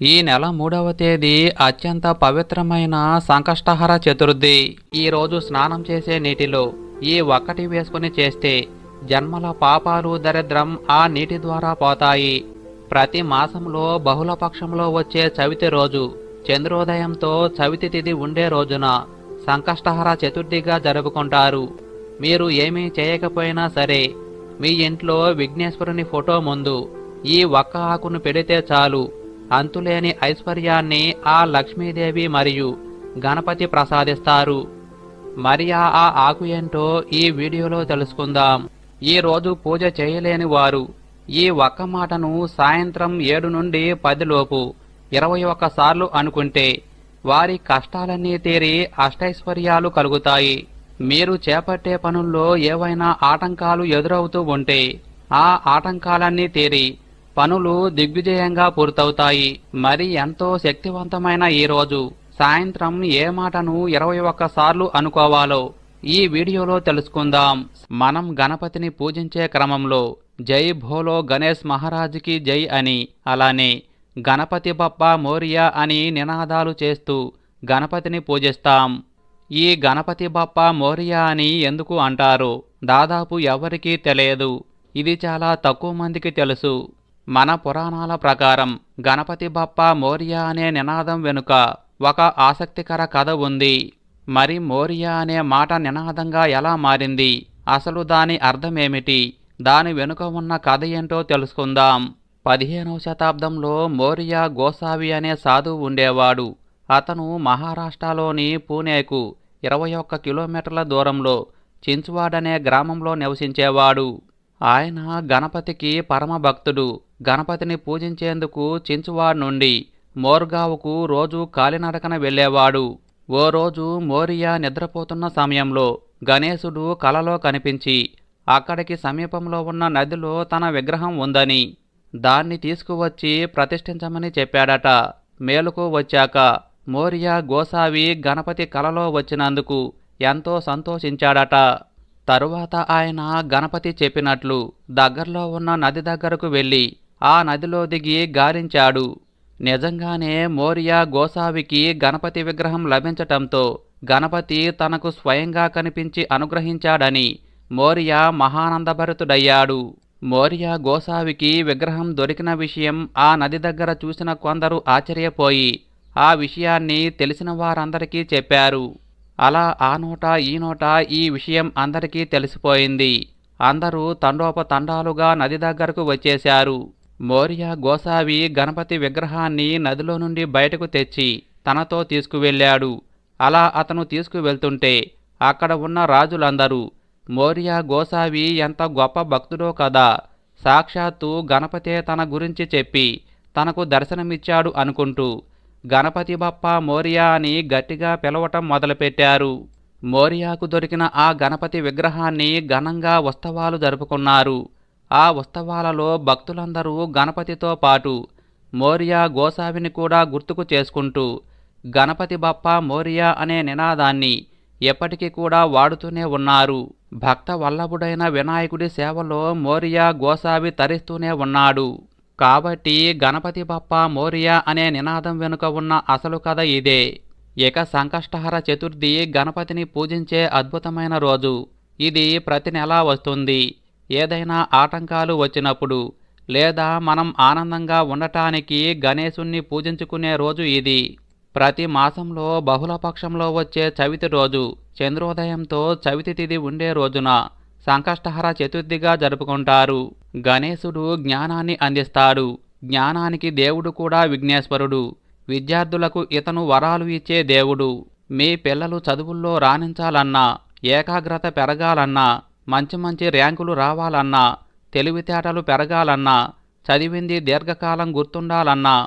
ఈ నెల 3వ తేదీ అత్యంత పవిత్రమైన సంకష్టహర చతుర్థి. ఈ రోజు స్నానం చేసే నీటిలో ఈ ఒక్కటి వేసుకుని చేస్తే జన్మల పాపాలు దరిద్రం ఆ నీటి ద్వారా పోతాయి. ప్రతి మాసంలో బహుళపక్షంలో వచ్చే చవితి రోజు చంద్రోదయంతో చవితి తిథి ఉండే రోజున సంకష్టహర చతుర్థిగా జరుపుకుంటారు. మీరు ఏమీ చేయకపోయినా సరే మీ ఇంట్లో విఘ్నేశ్వరుని ఫోటో ముందు ఈ ఒక్క ఆకును పెడితే చాలు అంతులేని ఐశ్వర్యాన్ని ఆ లక్ష్మీదేవి మరియు గణపతి ప్రసాదిస్తారు. మరి ఆ ఆకు ఏంటో ఈ వీడియోలో తెలుసుకుందాం. ఈ రోజు పూజ చేయలేని వారు ఈ ఒక్క మాటను సాయంత్రం 7 నుండి 10 లోపు 21 సార్లు అనుకుంటే వారి కష్టాలన్నీ తీరి అష్టైశ్వర్యాలు కలుగుతాయి. మీరు చేపట్టే పనుల్లో ఏవైనా ఆటంకాలు ఎదురవుతూ ఉంటే ఆ ఆటంకాలన్నీ తీరి పనులు దిగ్విజయంగా పూర్తవుతాయి. మరి ఎంతో శక్తివంతమైన ఈ రోజు సాయంత్రం ఏ మాటను 21 సార్లు అనుకోవాలో ఈ వీడియోలో తెలుసుకుందాం. మనం గణపతిని పూజించే క్రమంలో జై భోలో గణేష్ మహారాజ్కి జై అని, అలానే గణపతి బప్పా మోరియా అని నినాదాలు చేస్తూ గణపతిని పూజిస్తాం. ఈ గణపతి బప్పా మోరియా అని ఎందుకు అంటారో దాదాపు ఎవరికీ తెలియదు. ఇది చాలా తక్కువ మందికి తెలుసు. మన పురాణాల ప్రకారం గణపతి బప్పా మోరియా అనే నినాదం వెనుక ఒక ఆసక్తికర కథ ఉంది. మరి మోరియా అనే మాట నినాదంగా ఎలా మారింది, అసలు దాని అర్థమేమిటి, దాని వెనుక ఉన్న కథ ఏంటో తెలుసుకుందాం. 15వ శతాబ్దంలో మోరియా గోసావి అనే సాధువు ఉండేవాడు. అతను మహారాష్ట్రలోని పూణేకు 21 కిలోమీటర్ల దూరంలో చించ్వాడ్ అనే గ్రామంలో నివసించేవాడు. ఆయన గణపతికి పరమ భక్తుడు. గణపతిని పూజించేందుకు చించ్వాడ్ నుండి మోర్గావుకు రోజు కాలినడకన వెళ్ళేవాడు. ఓ రోజు మోరియా నిద్రపోతున్న సమయంలో గణేశుడు కలలో కనిపించి అక్కడికి సమీపంలో ఉన్న నదిలో తన విగ్రహం ఉందని, దాన్ని తీసుకువచ్చి ప్రతిష్ఠించమని చెప్పాడట. మేలుకు వచ్చాక మోరియా గోసావి గణపతి కలలో వచ్చినందుకు ఎంతో సంతోషించాడట. తరువాత ఆయన గణపతి చెప్పినట్లు దగ్గరలో ఉన్న నది దగ్గరకు వెళ్ళి ఆ నదిలో దిగి గాలించాడు. నిజంగానే మోరియా గోసావికి గణపతి విగ్రహం లభించటంతో గణపతి తనకు స్వయంగా కనిపించి అనుగ్రహించాడని మోరియా మహానందభరితుడయ్యాడు. మోరియా గోసావికి విగ్రహం దొరికిన విషయం ఆ నది దగ్గర చూసిన కొందరు ఆశ్చర్యపోయి ఆ విషయాన్ని తెలిసిన వారందరికీ చెప్పారు. అలా ఆ నోట ఈ నోట ఈ విషయం అందరికీ తెలిసిపోయింది. అందరూ తండోపతండాలుగా నది దగ్గరకు వచ్చేశారు. మోరియా గోసావి గణపతి విగ్రహాన్ని నదిలో నుండి బయటకు తెచ్చి తనతో తీసుకువెళ్ళాడు. అలా అతను తీసుకువెళ్తుంటే అక్కడ ఉన్న రాజులందరూ మోరియా గోసావి ఎంత గొప్ప భక్తుడో కదా, సాక్షాత్తు గణపతే తన గురించి చెప్పి తనకు దర్శనమిచ్చాడు అనుకుంటూ గణపతి బప్పా మోరియా అని గట్టిగా పిలవటం మొదలుపెట్టారు. మోరియాకు దొరికిన ఆ గణపతి విగ్రహాన్ని ఘనంగా ఉత్సవాలు జరుపుకున్నారు. ఆ ఉత్సవాలలో భక్తులందరూ గణపతితో పాటు మోరియా గోసావిని కూడా గుర్తుకు చేసుకుంటూ గణపతి బప్పా మోరియా అనే నినాదాన్ని ఎప్పటికీ కూడా వాడుతూనే ఉన్నారు. భక్త వల్లభుడైన వినాయకుడి సేవలో మోరియా గోసావి తరిస్తూనే ఉన్నాడు. కాబట్టి గణపతి బప్పా మోరియా అనే నినాదం వెనుక ఉన్న అసలు కథ ఇదే. ఇక సంకష్టహర చతుర్థి గణపతిని పూజించే అద్భుతమైన రోజు. ఇది ప్రతి నెలా వస్తుంది. ఏదైనా ఆటంకాలు వచ్చినప్పుడు లేదా మనం ఆనందంగా ఉండటానికి గణేశుణ్ణి పూజించుకునే రోజు ఇది. ప్రతి మాసంలో బహుళపక్షంలో వచ్చే చవితి రోజు చంద్రోదయంతో చవితి తిథి ఉండే రోజున సంకష్టహర చతుర్థిగా జరుపుకుంటారు. గణేశుడు జ్ఞానాన్ని అందిస్తాడు. జ్ఞానానికి దేవుడు కూడా విఘ్నేశ్వరుడు. విద్యార్థులకు ఇతను వరాలు ఇచ్చే దేవుడు. మీ పిల్లలు చదువుల్లో రాణించాలన్నా, ఏకాగ్రత పెరగాలన్నా, మంచి మంచి ర్యాంకులు రావాలన్నా, తెలివితేటలు పెరగాలన్నా, చదివింది దీర్ఘకాలం గుర్తుండాలన్నా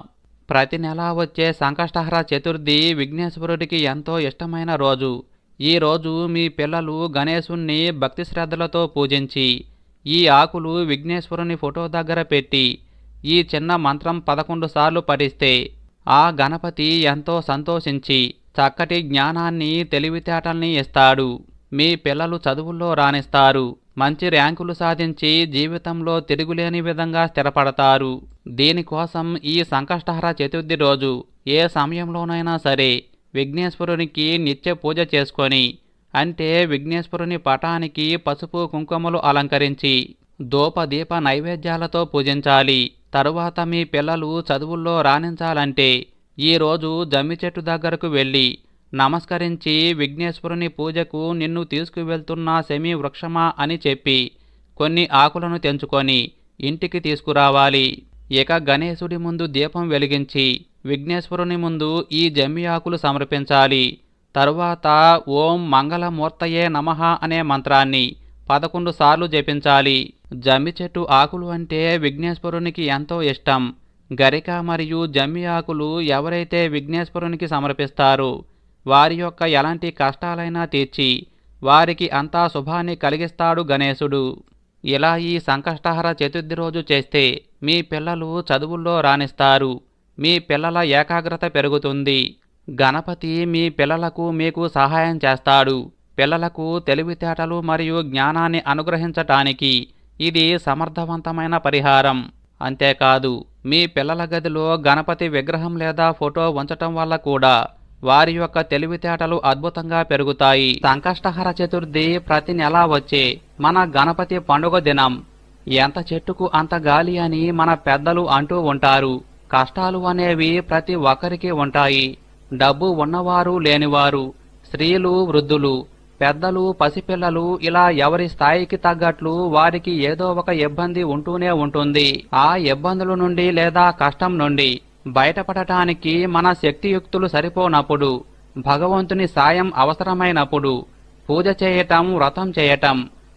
ప్రతి నెలా వచ్చే సంకష్టహర చతుర్థి విఘ్నేశ్వరుడికి ఎంతో ఇష్టమైన రోజు. ఈ రోజు మీ పిల్లలు గణేశుణ్ణి భక్తి శ్రద్ధలతో పూజించి ఈ ఆకులు విఘ్నేశ్వరుని ఫోటో దగ్గర పెట్టి ఈ చిన్న మంత్రం 11 సార్లు పఠిస్తే ఆ గణపతి ఎంతో సంతోషించి చక్కటి జ్ఞానాన్ని తెలివితేటల్ని ఇస్తాడు. మీ పిల్లలు చదువుల్లో రాణిస్తారు. మంచి ర్యాంకులు సాధించి జీవితంలో తిరుగులేని విధంగా స్థిరపడతారు. దీనికోసం ఈ సంకష్టహర చతుర్థి రోజు ఏ సమయంలోనైనా సరే విఘ్నేశ్వరునికి నిత్య పూజ చేసుకొని, అంటే విఘ్నేశ్వరుని పటానికి పసుపు కుంకుమలు అలంకరించి ధూపదీప నైవేద్యాలతో పూజించాలి. తరువాత మీ పిల్లలు చదువుల్లో రాణించాలంటే ఈరోజు జమ్మి చెట్టు దగ్గరకు వెళ్ళి నమస్కరించి విఘ్నేశ్వరుని పూజకు నిన్ను తీసుకువెళ్తున్న శమీ వృక్షమా అని చెప్పి కొన్ని ఆకులను తెంచుకొని ఇంటికి తీసుకురావాలి. ఇక గణేశుడి ముందు దీపం వెలిగించి విఘ్నేశ్వరుని ముందు ఈ జమ్మి ఆకులు సమర్పించాలి. తరువాత ఓం మంగళమూర్తయే నమః అనే మంత్రాన్ని 11 సార్లు జపించాలి. జమ్మి చెట్టు ఆకులు అంటే విఘ్నేశ్వరునికి ఎంతో ఇష్టం. గరిక మరియు జమ్మి ఆకులు ఎవరైతే విఘ్నేశ్వరునికి సమర్పిస్తారో వారి యొక్క ఎలాంటి కష్టాలైనా తీర్చి వారికి అంతా శుభాన్ని కలిగిస్తాడు గణేశుడు. ఇలా ఈ సంకష్టహర చతుర్థి రోజు చేస్తే మీ పిల్లలు చదువుల్లో రాణిస్తారు. మీ పిల్లల ఏకాగ్రత పెరుగుతుంది. గణపతి మీ పిల్లలకు మీకు సహాయం చేస్తాడు. పిల్లలకు తెలివితేటలు మరియు జ్ఞానాన్ని అనుగ్రహించటానికి ఇది సమర్థవంతమైన పరిహారం. అంతేకాదు మీ పిల్లల గదిలో గణపతి విగ్రహం లేదా ఫోటో ఉంచటం వల్ల కూడా వారి యొక్క తెలివితేటలు అద్భుతంగా పెరుగుతాయి. సంకష్టహర చతుర్థి ప్రతి నెలా వచ్చే మన గణపతి పండుగ దినం. ఎంత చెట్టుకు అంత గాలి అని మన పెద్దలు అంటూ ఉంటారు. కష్టాలు అనేవి ప్రతి ఒక్కరికి ఉంటాయి. డబ్బు ఉన్నవారు లేనివారు, స్త్రీలు వృద్ధులు, పెద్దలు పసిపిల్లలు, ఇలా ఎవరి స్థాయికి తగ్గట్లు వారికి ఏదో ఒక ఇబ్బంది ఉంటూనే ఉంటుంది. ఆ ఇబ్బందుల నుండి లేదా కష్టం నుండి బయటపడటానికి మన శక్తియుక్తులు సరిపోనప్పుడు, భగవంతుని సాయం అవసరమైనప్పుడు పూజ చేయటం, వ్రతం చేయటం,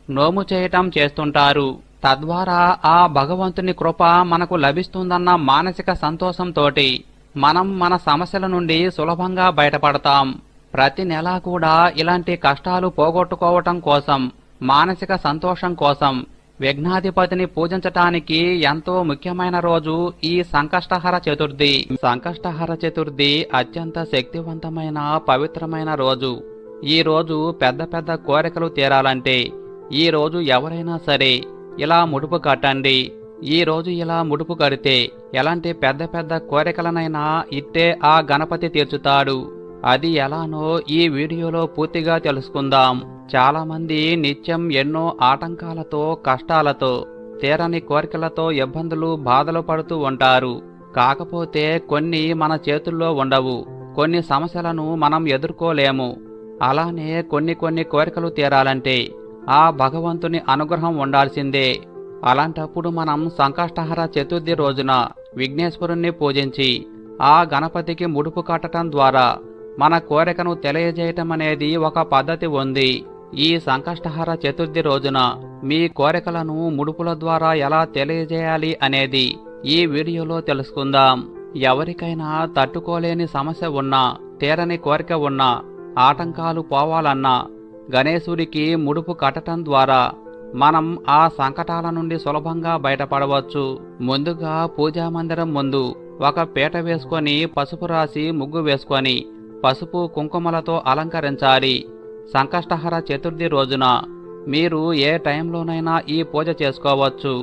నోము చేయటం చేస్తుంటారు. తద్వారా ఆ భగవంతుని కృప మనకు లభిస్తుందన్న మానసిక సంతోషంతోటి మనం మన సమస్యల నుండి సులభంగా బయటపడతాం. ప్రతి నెలా కూడా ఇలాంటి కష్టాలు పోగొట్టుకోవటం కోసం, మానసిక సంతోషం కోసం విఘ్నాధిపతిని పూజించటానికి ఎంతో ముఖ్యమైన రోజు ఈ సంకష్టహర చతుర్థి. సంకష్టహర చతుర్థి అత్యంత శక్తివంతమైన పవిత్రమైన రోజు. ఈ రోజు పెద్ద పెద్ద కోరికలు తీరాలంటే ఈ రోజు ఎవరైనా సరే ఇలా ముడుపు కట్టండి. ఈ రోజు ఇలా ముడుపు కడితే ఎలాంటి పెద్ద పెద్ద కోరికలనైనా ఇట్టే ఆ గణపతి తీర్చుతాడు. అది ఎలానో ఈ వీడియోలో పూర్తిగా తెలుసుకుందాం. చాలా మంది నిత్యం ఎన్నో ఆటంకాలతో, కష్టాలతో, తీరని కోరికలతో ఇబ్బందులు, బాధలు పడుతూ ఉంటారు. కాకపోతే కొన్ని మన చేతుల్లో ఉండవు. కొన్ని సమస్యలను మనం ఎదుర్కోలేము. అలానే కొన్ని కోరికలు తీరాలంటే ఆ భగవంతుని అనుగ్రహం ఉండాల్సిందే. అలాంటప్పుడు మనం సంకష్టహర చతుర్థి రోజున విఘ్నేశ్వరుణ్ణి పూజించి ఆ గణపతికి ముడుపు కట్టడం ద్వారా మన కోరికను తెలియజేయటం అనేది ఒక పద్ధతి ఉంది. ఈ సంకష్టహర చతుర్థి రోజున మీ కోరికలను ముడుపుల ద్వారా ఎలా తెలియజేయాలి అనేది ఈ వీడియోలో తెలుసుకుందాం. ఎవరికైనా తట్టుకోలేని సమస్య ఉన్నా, తీరని కోరిక ఉన్నా, ఆటంకాలు పోవాలన్నా గణేశుడికి ముడుపు కట్టడం ద్వారా మనం ఆ సంకటాల నుండి సులభంగా బయటపడవచ్చు. ముందుగా పూజా మందిరం ముందు ఒక పీట వేసుకొని పసుపు రాసి ముగ్గు వేసుకొని పసుపు కుంకుమలతో అలంకరించాలి. సంకష్టహర చతుర్థి రోజున మీరు ఏ టైంలోనైనా ఈ పూజ చేసుకోవచ్చు.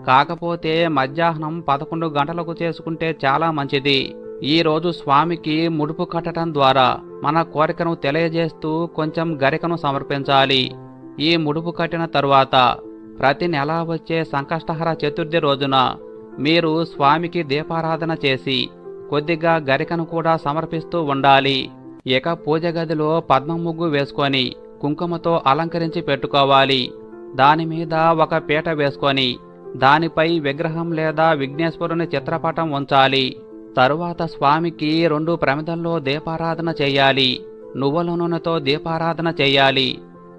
కాకపోతే మధ్యాహ్నం 11 గంటలకు చేసుకుంటే చాలా మంచిది. ఈ రోజు స్వామికి ముడుపు కట్టడం ద్వారా మన కోరికను తెలియజేస్తూ కొంచెం గరికను సమర్పించాలి. ఈ ముడుపు కట్టిన తరువాత ప్రతి నెల వచ్చే సంకష్టహర చతుర్థి రోజున మీరు స్వామికి దీపారాధన చేసి కొద్దిగా గరికను కూడా సమర్పిస్తూ ఉండాలి. ఇక పూజ గదిలో పద్మ ముగ్గు వేసుకొని కుంకుమతో అలంకరించి పెట్టుకోవాలి. దానిమీద ఒక పీట వేసుకొని దానిపై విగ్రహం లేదా విఘ్నేశ్వరుని చిత్రపటం ఉంచాలి. తరువాత స్వామికి 2 ప్రమిదల్లో దీపారాధన చేయాలి. నువ్వుల నూనెతో దీపారాధన చేయాలి.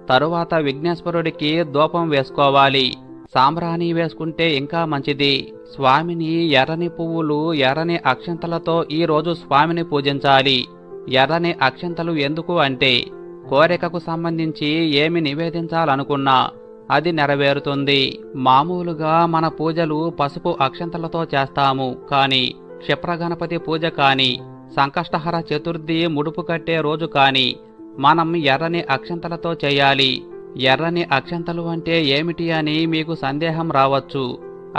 తరువాత విఘ్నేశ్వరుడికి ధూపం వేసుకోవాలి. సాంబ్రాణి వేసుకుంటే ఇంకా మంచిది. స్వామిని ఎర్రని పువ్వులు, ఎర్రని అక్షంతలతో ఈ రోజు స్వామిని పూజించాలి. ఎర్రని అక్షంతలు ఎందుకు అంటే కోరికకు సంబంధించి ఏమి నివేదించాలనుకున్నా అది నెరవేరుతుంది. మామూలుగా మన పూజలు పసుపు అక్షంతలతో చేస్తాము. కానీ క్షిప్రగణపతి పూజ కానీ, సంకష్టహర చతుర్థి ముడుపు కట్టే రోజు కానీ మనం ఎర్రని అక్షంతలతో చేయాలి. ఎర్రని అక్షంతలు అంటే ఏమిటి అని మీకు సందేహం రావచ్చు.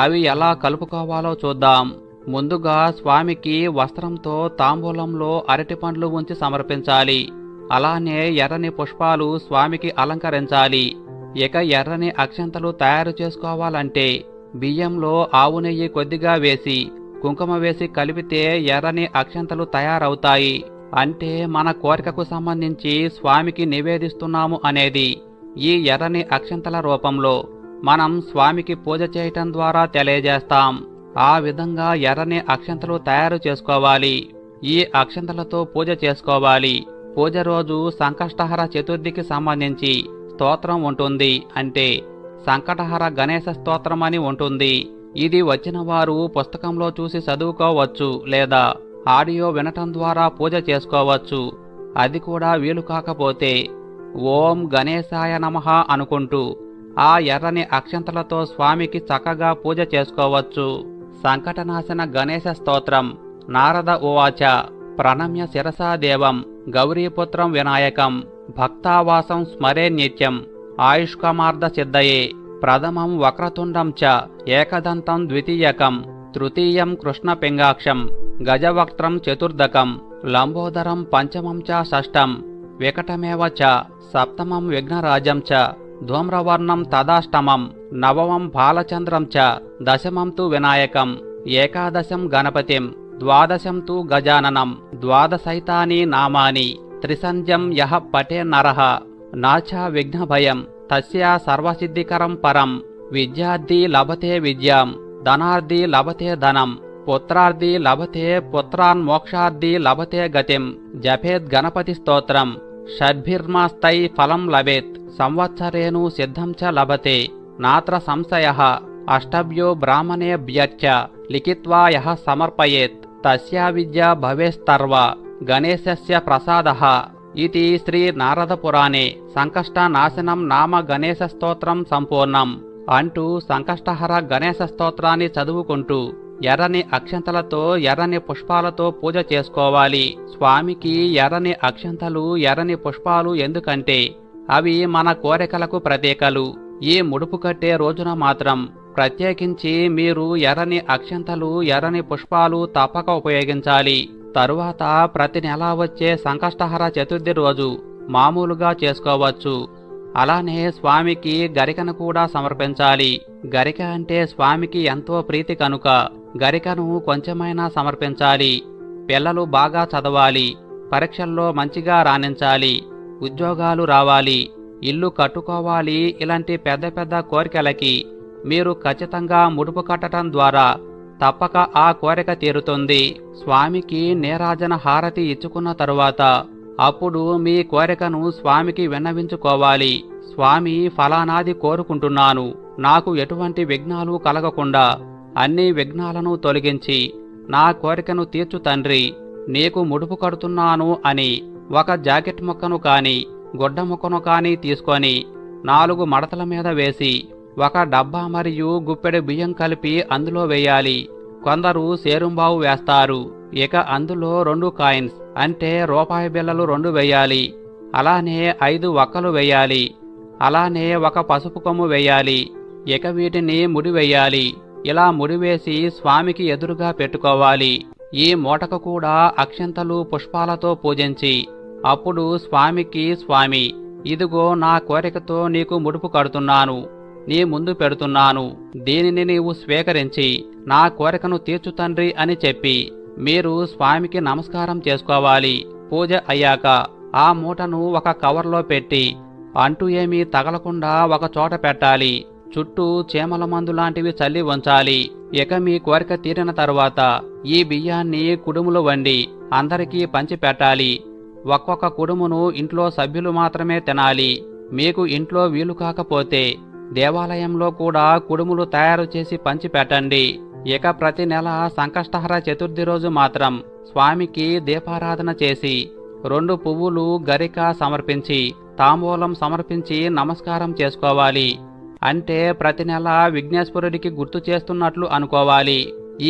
అవి ఎలా కలుపుకోవాలో చూద్దాం. ముందుగా స్వామికి వస్త్రంతో తాంబూలంలో అరటిపండ్లు ఉంచి సమర్పించాలి. అలానే ఎర్రని పుష్పాలు స్వామికి అలంకరించాలి. ఇక ఎర్రని అక్షంతలు తయారు చేసుకోవాలంటే బియ్యంలో ఆవు నెయ్యి కొద్దిగా వేసి కుంకుమ వేసి కలిపితే ఎర్రని అక్షంతలు తయారవుతాయి. అంటే మన కోరికకు సంబంధించి స్వామికి నివేదిస్తున్నాము అనేది ఈ ఎర్రని అక్షంతల రూపంలో మనం స్వామికి పూజ చేయటం ద్వారా తెలియజేస్తాం. ఆ విధంగా ఎర్రని అక్షంతలు తయారు చేసుకోవాలి. ఈ అక్షంతలతో పూజ చేసుకోవాలి. పూజ రోజు సంకష్టహర చతుర్థికి సంబంధించి స్తోత్రం ఉంటుంది. అంటే సంకటహర గణేశ స్తోత్రం అని ఉంటుంది. ఇది వచ్చిన వారు పుస్తకంలో చూసి చదువుకోవచ్చు, లేదా ఆడియో వినటం ద్వారా పూజ చేసుకోవచ్చు. అది కూడా వీలు కాకపోతే ఓం గణేశాయ నమః అనుకుంటూ ఆ ఎర్రని అక్షంతలతో స్వామికి చక్కగా పూజ చేసుకోవచ్చు. సంకటనాశన గణేశ స్తోత్రం. నారద ఉవాచ ప్రణమ్య శిరసా దేవం గౌరీపుత్రం వినాయకం భక్తావాసం స్మరే నిత్యం ఆయుష్కమార్ధ సిద్ధయే ప్రథమం వక్రతుండం చ ఏకదంతం ద్వితీయకం తృతీయం కృష్ణపింగాక్షం గజవక్త్రం చతుర్దకం లంబోదరం పంచమం చ షష్టం వికటమేవ చ సప్తమం విఘ్నరాజం చ ధూమ్రవర్ణం తదాష్టమం నవమం బాలచంద్రం చ దశమం తు వినాయకం ఏకాదశం గణపతిం ద్వాదశం తు గజాననం ద్వాదశైతాని నామాని త్రిసంధ్యం యః పఠే నరః నాచ విఘ్నభయం తస్య సర్వసిద్ధికరం పరం విద్యార్థి లభతే విద్యాం ధనార్థి లభతే ధనం పుత్రార్థి లభతే పుత్రాన్ మోక్షార్థి లభతే గతిం జపేద్ గణపతి స్తోత్రం షడ్భిర్మాస్తై ఫలం లభేత్ సంవత్సరేణు సిద్ధం చ లభతే నాత్ర సంశయః అష్టభ్యో బ్రాహ్మణేభ్యశ్చ లిఖిత్వా యః సమర్పయేత్ తస్యా విద్యా భవేస్తర్వ గణేశస్య ప్రసాదః. ఇది శ్రీ నారద పురాణే సంకష్టనాశనం నామ గణేశ స్తోత్రం సంపూర్ణం అంటూ సంకష్టహర గణేశ స్తోత్రాన్ని చదువుకుంటూ ఎర్రని అక్షంతలతో ఎర్రని పుష్పాలతో పూజ చేసుకోవాలి. స్వామికి ఎర్రని అక్షంతలు ఎర్రని పుష్పాలు ఎందుకంటే అవి మన కోరికలకు ప్రతీకలు. ఈ ముడుపు కట్టే రోజున మాత్రం ప్రత్యేకించి మీరు ఎర్రని అక్షంతలు ఎర్రని పుష్పాలు తప్పక ఉపయోగించాలి. తరువాత ప్రతి నెలా వచ్చే సంకష్టహర చతుర్థి రోజు మామూలుగా చేసుకోవచ్చు. అలానే స్వామికి గరికను కూడా సమర్పించాలి. గరిక అంటే స్వామికి ఎంతో ప్రీతి కనుక గరికను కొంచెమైనా సమర్పించాలి. పిల్లలు బాగా చదవాలి, పరీక్షల్లో మంచిగా రాణించాలి, ఉద్యోగాలు రావాలి, ఇల్లు కట్టుకోవాలి. ఇలాంటి పెద్ద పెద్ద కోరికలకి మీరు ఖచ్చితంగా ముడుపు కట్టడం ద్వారా తప్పక ఆ కోరిక తీరుతుంది. స్వామికి నీరాజన హారతి ఇచ్చుకున్న తరువాత అప్పుడు మీ కోరికను స్వామికి విన్నవించుకోవాలి. స్వామి ఫలానాది కోరుకుంటున్నాను, నాకు ఎటువంటి విఘ్నాలు కలగకుండా అన్ని విఘ్నాలను తొలగించి నా కోరికను తీర్చు తండ్రి, నీకు ముడుపు కడుతున్నాను అని ఒక జాకెట్ ముక్కను కాని గుడ్డ ముక్కను కాని తీసుకొని 4 మడతల మీద వేసి ఒక డబ్బా మరియు గుప్పెడు బియ్యం కలిపి అందులో వేయాలి. కొందరు సేరుంబావు వేస్తారు. ఇక అందులో 2 కాయిన్స్ అంటే రూపాయి బిళ్ళలు 2 వేయాలి. అలానే 5 వక్కలు వేయాలి. అలానే ఒక పసుపు కొమ్ము వేయాలి. ఇక వీటిని ముడివేయాలి. ఇలా ముడివేసి స్వామికి ఎదురుగా పెట్టుకోవాలి. ఈ మూటకు కూడా అక్షంతలు పుష్పాలతో పూజించి అప్పుడు స్వామికి, స్వామి ఇదిగో నా కోరికతో నీకు ముడుపు కడుతున్నాను, నీ ముందు పెడుతున్నాను, దీనిని నీవు స్వీకరించి నా కోరికను తీర్చు తండ్రి అని చెప్పి మీరు స్వామికి నమస్కారం చేసుకోవాలి. పూజ అయ్యాక ఆ మూటను ఒక కవర్లో పెట్టి అంటూ ఏమీ తగలకుండా ఒక చోట పెట్టాలి. చుట్టూ చీమల మందు లాంటివి చల్లి ఉంచాలి. ఇక మీ కోరిక తీరిన తరువాత ఈ బియ్యాన్ని కుడుములు వండి అందరికీ పంచి పెట్టాలి. ఒక్కొక్క కుడుమును ఇంట్లో సభ్యులు మాత్రమే తినాలి. మీకు ఇంట్లో వీలు కాకపోతే దేవాలయంలో కూడా కుడుములు తయారు చేసి పంచి పెట్టండి. ఇక ప్రతి నెల సంకష్టహర చతుర్థి రోజు మాత్రం స్వామికి దీపారాధన చేసి 2 పువ్వులు గరిక సమర్పించి తాంబూలం సమర్పించి నమస్కారం చేసుకోవాలి. అంటే ప్రతి నెల విఘ్నేశ్వరుడికి గుర్తు చేస్తున్నట్లు అనుకోవాలి.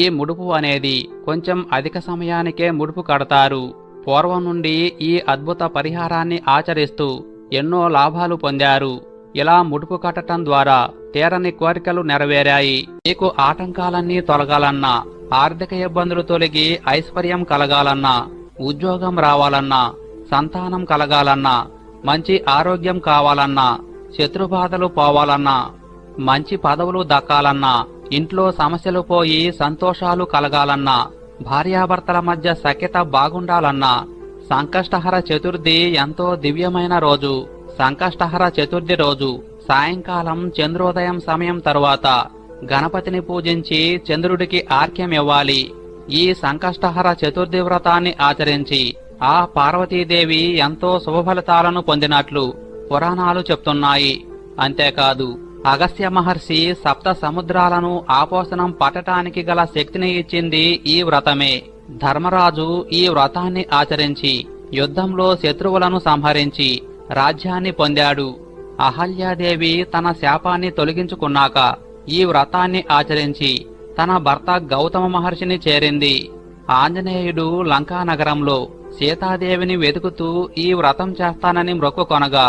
ఈ ముడుపు అనేది కొంచెం అధిక సమయానికే ముడుపు కడతారు. పూర్వం నుండి ఈ అద్భుత పరిహారాన్ని ఆచరిస్తూ ఎన్నో లాభాలు పొందారు. ఇలా ముడుపు కట్టడం ద్వారా తీరని కోరికలు నెరవేరాయి. మీకు ఆటంకాలన్నీ తొలగాలన్నా, ఆర్థిక ఇబ్బందులు తొలగి ఐశ్వర్యం కలగాలన్నా, ఉద్యోగం రావాలన్నా, సంతానం కలగాలన్నా, మంచి ఆరోగ్యం కావాలన్నా, శత్రుబాధలు పోవాలన్నా, మంచి పదవులు దక్కాలన్నా, ఇంట్లో సమస్యలు పోయి సంతోషాలు కలగాలన్నా, భార్యాభర్తల మధ్య సఖ్యత బాగుండాలన్నా, సంకష్టహర చతుర్థి ఎంతో దివ్యమైన రోజు. సంకష్టహర చతుర్థి రోజు సాయంకాలం చంద్రోదయం సమయం తరువాత గణపతిని పూజించి చంద్రుడికి ఆర్ఘ్యం ఇవ్వాలి. ఈ సంకష్టహర చతుర్థి వ్రతాన్ని ఆచరించి ఆ పార్వతీదేవి ఎంతో శుభఫలితాలను పొందినట్లు పురాణాలు చెప్తున్నాయి. అంతేకాదు, అగస్త్య మహర్షి సప్త సముద్రాలను ఆపోసనం పట్టటానికి గల శక్తిని ఇచ్చింది ఈ వ్రతమే. ధర్మరాజు ఈ వ్రతాన్ని ఆచరించి యుద్ధంలో శత్రువులను సంహరించి రాజ్యాన్ని పొందాడు. అహల్యాదేవి తన శాపాన్ని తొలగించుకున్నాక ఈ వ్రతాన్ని ఆచరించి తన భర్త గౌతమ మహర్షిని చేరింది. ఆంజనేయుడు లంకా నగరంలో సీతాదేవిని వెతుకుతూ ఈ వ్రతం చేస్తానని మొక్కుకొనగా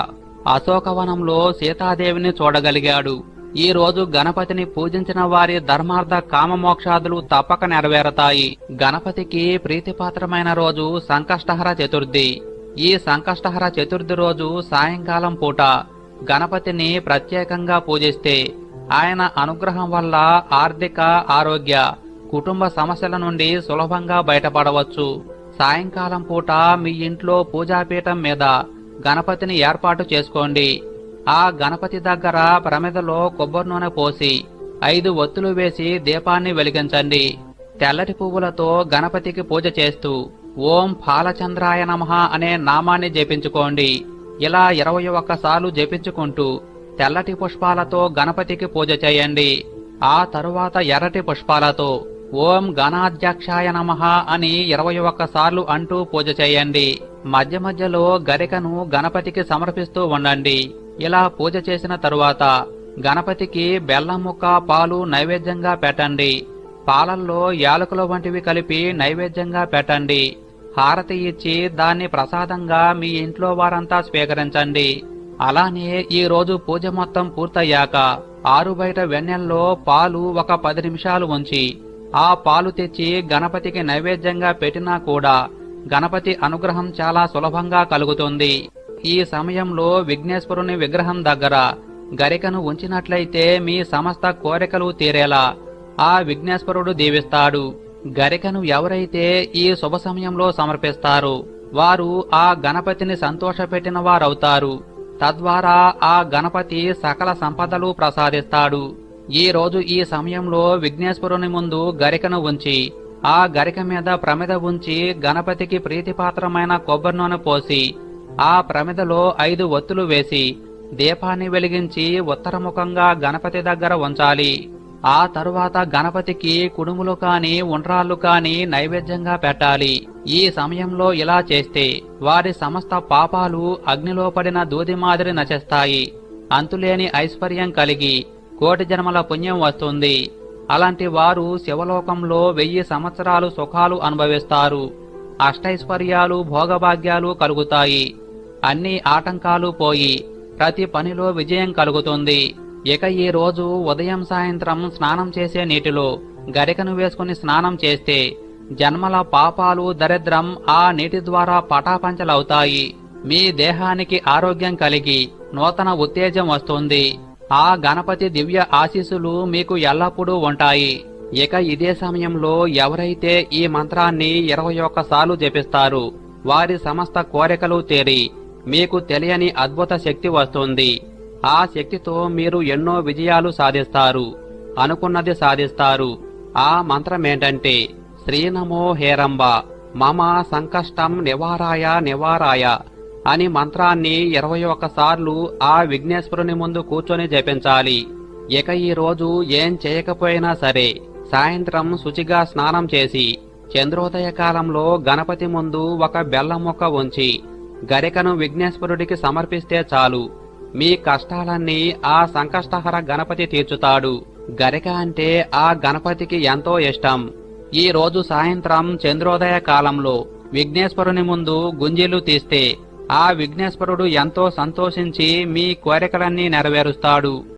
అశోకవనంలో సీతాదేవిని చూడగలిగాడు. ఈ రోజు గణపతిని పూజించిన వారి ధర్మార్థ కామమోక్షాదులు తప్పక నెరవేరతాయి. గణపతికి ప్రీతిపాత్రమైన రోజు సంకష్టహర చతుర్థి. ఈ సంకష్టహర చతుర్థి రోజు సాయంకాలం పూట గణపతిని ప్రత్యేకంగా పూజిస్తే ఆయన అనుగ్రహం వల్ల ఆర్థిక, ఆరోగ్య, కుటుంబ సమస్యల నుండి సులభంగా బయటపడవచ్చు. సాయంకాలం పూట మీ ఇంట్లో పూజాపీఠం మీద గణపతిని ఏర్పాటు చేసుకోండి. ఆ గణపతి దగ్గర ప్రమిదలో కొబ్బరి నూనె పోసి 5 ఒత్తులు వేసి దీపాన్ని వెలిగించండి. తెల్లటి పువ్వులతో గణపతికి పూజ చేస్తూ ఓం ఫాలచంద్రాయ నమః అనే నామాన్ని జపించుకోండి. ఇలా 21 సార్లు జపించుకుంటూ తెల్లటి పుష్పాలతో గణపతికి పూజ చేయండి. ఆ తరువాత ఎర్రటి పుష్పాలతో ఓం గణాధ్యక్షాయ నమః అని 21 సార్లు అంటూ పూజ చేయండి. మధ్య మధ్యలో గరికను గణపతికి సమర్పిస్తూ ఉండండి. ఇలా పూజ చేసిన తరువాత గణపతికి బెల్లం ముక్క, పాలు నైవేద్యంగా పెట్టండి. పాలల్లో యాలకుల వంటివి కలిపి నైవేద్యంగా పెట్టండి. హారతి ఇచ్చి దాన్ని ప్రసాదంగా మీ ఇంట్లో వారంతా స్వీకరించండి. అలానే ఈ రోజు పూజ మొత్తం పూర్తయ్యాక ఆరుబయట వెన్నెల్లో పాలు ఒక 10 నిమిషాలు ఉంచి ఆ పాలు తెచ్చి గణపతికి నైవేద్యంగా పెట్టినా కూడా గణపతి అనుగ్రహం చాలా సులభంగా కలుగుతుంది. ఈ సమయంలో విఘ్నేశ్వరుని విగ్రహం దగ్గర గరికను ఉంచినట్లయితే మీ సమస్త కోరికలు తీరేలా ఆ విఘ్నేశ్వరుడు దీవిస్తాడు. గరికను ఎవరైతే ఈ శుభ సమయంలో సమర్పిస్తారో వారు ఆ గణపతిని సంతోషపెట్టిన వారవుతారు. తద్వారా ఆ గణపతి సకల సంపదలు ప్రసాదిస్తాడు. ఈ రోజు ఈ సమయంలో విఘ్నేశ్వరుని ముందు గరికను ఉంచి ఆ గరిక మీద ప్రమిద ఉంచి గణపతికి ప్రీతిపాత్రమైన కొబ్బరి నూనె పోసి ఆ ప్రమిదలో 5 ఒత్తులు వేసి దీపాన్ని వెలిగించి ఉత్తరముఖంగా గణపతి దగ్గర ఉంచాలి. ఆ తరువాత గణపతికి కుడుములు కాని ఉండ్రాళ్ళు కాని నైవేద్యంగా పెట్టాలి. ఈ సమయంలో ఇలా చేస్తే వారి సమస్త పాపాలు అగ్నిలో పడిన దూది మాదిరి నశిస్తాయి. అంతులేని ఐశ్వర్యం కలిగి కోటి జన్మల పుణ్యం వస్తుంది. అలాంటి వారు శివలోకంలో 1000 సంవత్సరాలు సుఖాలు అనుభవిస్తారు. అష్టైశ్వర్యాలు, భోగభాగ్యాలు కలుగుతాయి. అన్ని ఆటంకాలు పోయి ప్రతి పనిలో విజయం కలుగుతుంది. ఇక ఈ రోజు ఉదయం సాయంత్రం స్నానం చేసే నీటిలో గరికను వేసుకుని స్నానం చేస్తే జన్మల పాపాలు, దరిద్రం ఆ నీటి ద్వారా పటాపంచలవుతాయి. మీ దేహానికి ఆరోగ్యం కలిగి నూతన ఉత్తేజం వస్తుంది. ఆ గణపతి దివ్య ఆశీస్సులు మీకు ఎల్లప్పుడూ ఉంటాయి. ఇక ఇదే సమయంలో ఎవరైతే ఈ మంత్రాన్ని 21 సార్లు జపిస్తారు వారి సమస్త కోరికలు తీరి మీకు తెలియని అద్భుత శక్తి వస్తుంది. ఆ శక్తితో మీరు ఎన్నో విజయాలు సాధిస్తారు. అనుకున్నది సాధిస్తారు. ఆ మంత్రమేంటంటే శ్రీనమో హేరంబ మమ సంకష్టం నివారాయ నివారాయ అని మంత్రాన్ని 21 సార్లు ఆ విఘ్నేశ్వరుని ముందు కూర్చొని జపించాలి. ఇక ఈ రోజు ఏం చేయకపోయినా సరే సాయంత్రం శుచిగా స్నానం చేసి చంద్రోదయ కాలంలో గణపతి ముందు ఒక బెల్లం ముక్క ఉంచి గరికను విఘ్నేశ్వరుడికి సమర్పిస్తే చాలు. మీ కష్టాలన్నీ ఆ సంకష్టహర గణపతి తీర్చుతాడు. గరిక అంటే ఆ గణపతికి ఎంతో ఇష్టం. ఈ రోజు సాయంత్రం చంద్రోదయ కాలంలో విఘ్నేశ్వరుని ముందు గుంజీలు తీస్తే ఆ విఘ్నేశ్వరుడు ఎంతో సంతోషించి మీ కోరికలన్నీ నెరవేరుస్తాడు.